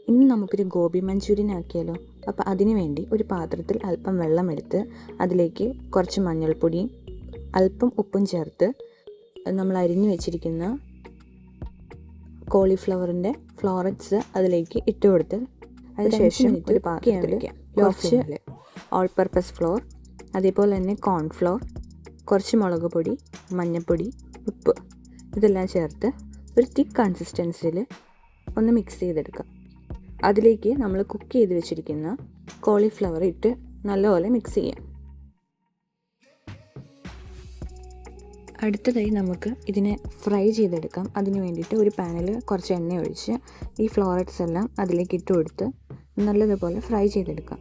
ഇനി നമുക്കൊരു ഗോബി മഞ്ചൂരിയൻ ആക്കിയാലോ. അപ്പോൾ അതിനു വേണ്ടി ഒരു പാത്രത്തിൽ അല്പം വെള്ളമെടുത്ത് അതിലേക്ക് കുറച്ച് മഞ്ഞൾപ്പൊടിയും അല്പം ഉപ്പും ചേർത്ത് നമ്മൾ അരിഞ്ഞു വെച്ചിരിക്കുന്ന കോളിഫ്ലവറിൻ്റെ ഫ്ലോററ്റ്സ് അതിലേക്ക് ഇട്ട് കൊടുത്ത് അതിനുശേഷം ഒരു പാത്രത്തിൽ കുറച്ച് ഓൾ പർപ്പസ് ഫ്ലോർ, അതേപോലെ തന്നെ കോൺഫ്ലോർ, കുറച്ച് മുളക് പൊടി, മഞ്ഞൾപ്പൊടി, ഉപ്പ് ഇതെല്ലാം ചേർത്ത് ഒരു തിക്ക് കൺസിസ്റ്റൻസിയിൽ ഒന്ന് മിക്സ് ചെയ്തെടുക്കാം. അതിലേക്ക് നമ്മൾ കുക്ക് ചെയ്ത് വെച്ചിരിക്കുന്ന കോളിഫ്ലവർ ഇട്ട് നല്ലപോലെ മിക്സ് ചെയ്യാം. അടുത്തതായി നമുക്ക് ഇതിനെ ഫ്രൈ ചെയ്തെടുക്കാം. അതിന് വേണ്ടിയിട്ട് ഒരു പാനിൽ കുറച്ച് എണ്ണ ഒഴിച്ച് ഈ ഫ്ലോററ്റ്സ് എല്ലാം അതിലേക്ക് ഇട്ട് കൊടുത്ത് നല്ലതുപോലെ ഫ്രൈ ചെയ്തെടുക്കാം.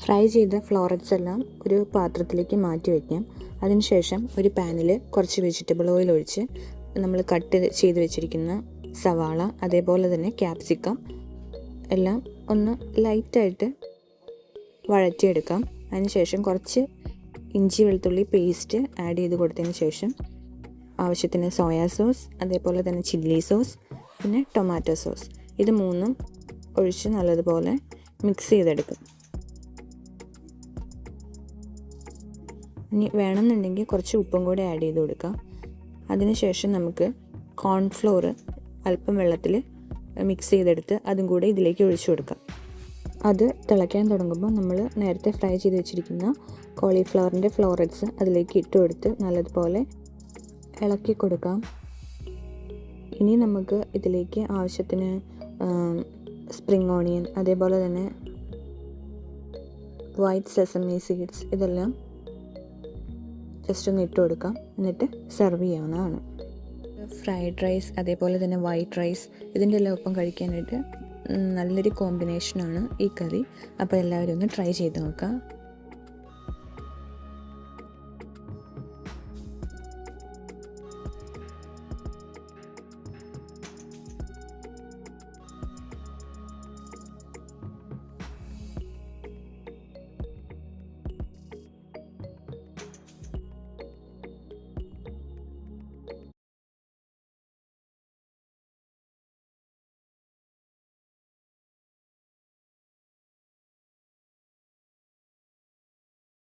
ഫ്രൈ ചെയ്ത ഫ്ലോററ്റ്സ് എല്ലാം ഒരു പാത്രത്തിലേക്ക് മാറ്റി വയ്ക്കാം. അതിനുശേഷം ഒരു പാനിൽ കുറച്ച് വെജിറ്റബിൾ ഓയിൽ ഒഴിച്ച് നമ്മൾ കട്ട് ചെയ്ത് വെച്ചിരിക്കുന്ന സവാള, അതേപോലെ തന്നെ ക്യാപ്സിക്കം എല്ലാം ഒന്ന് ലൈറ്റായിട്ട് വഴറ്റിയെടുക്കാം. അതിനുശേഷം കുറച്ച് ഇഞ്ചി വെളുത്തുള്ളി പേസ്റ്റ് ആഡ് ചെയ്ത് കൊടുത്തതിന് ശേഷം ആവശ്യത്തിന് സോയാ സോസ്, അതേപോലെ തന്നെ ചില്ലി സോസ്, പിന്നെ ടൊമാറ്റോ സോസ് ഇത് മൂന്നും ഒഴിച്ച് നല്ലതുപോലെ മിക്സ് ചെയ്തെടുക്കും. ഇനി വേണമെന്നുണ്ടെങ്കിൽ കുറച്ച് ഉപ്പും കൂടി ആഡ് ചെയ്ത് കൊടുക്കാം. അതിനുശേഷം നമുക്ക് കോൺഫ്ലോർ അല്പം വെള്ളത്തിൽ മിക്സ് ചെയ്തെടുത്ത് അതും കൂടി ഇതിലേക്ക് ഒഴിച്ചു കൊടുക്കാം. അത് തിളയ്ക്കാൻ തുടങ്ങുമ്പോൾ നമ്മൾ നേരത്തെ ഫ്രൈ ചെയ്ത് വെച്ചിരിക്കുന്ന കോളിഫ്ലവറിൻ്റെ ഫ്ലോററ്റ്സ് അതിലേക്ക് ഇട്ട് കൊടുത്ത് നല്ലതുപോലെ ഇളക്കി കൊടുക്കാം. ഇനി നമുക്ക് ഇതിലേക്ക് ആവശ്യത്തിന് സ്പ്രിംഗ് ഓണിയൻ, അതേപോലെ തന്നെ വൈറ്റ് സെസമി സീഡ്സ് ഇതെല്ലാം ജസ്റ്റ് ഒന്ന് ഇട്ട് കൊടുക്കാം. എന്നിട്ട് സെർവ് ചെയ്യാവുന്നതാണ്. ഫ്രൈഡ് റൈസ്, അതേപോലെ തന്നെ വൈറ്റ് റൈസ് ഇതിൻ്റെ എല്ലാം ഒപ്പം കഴിക്കാനായിട്ട് നല്ലൊരു കോമ്പിനേഷനാണ് ഈ കറി. അപ്പോൾ എല്ലാവരും ഒന്ന് ട്രൈ ചെയ്ത് നോക്കാം.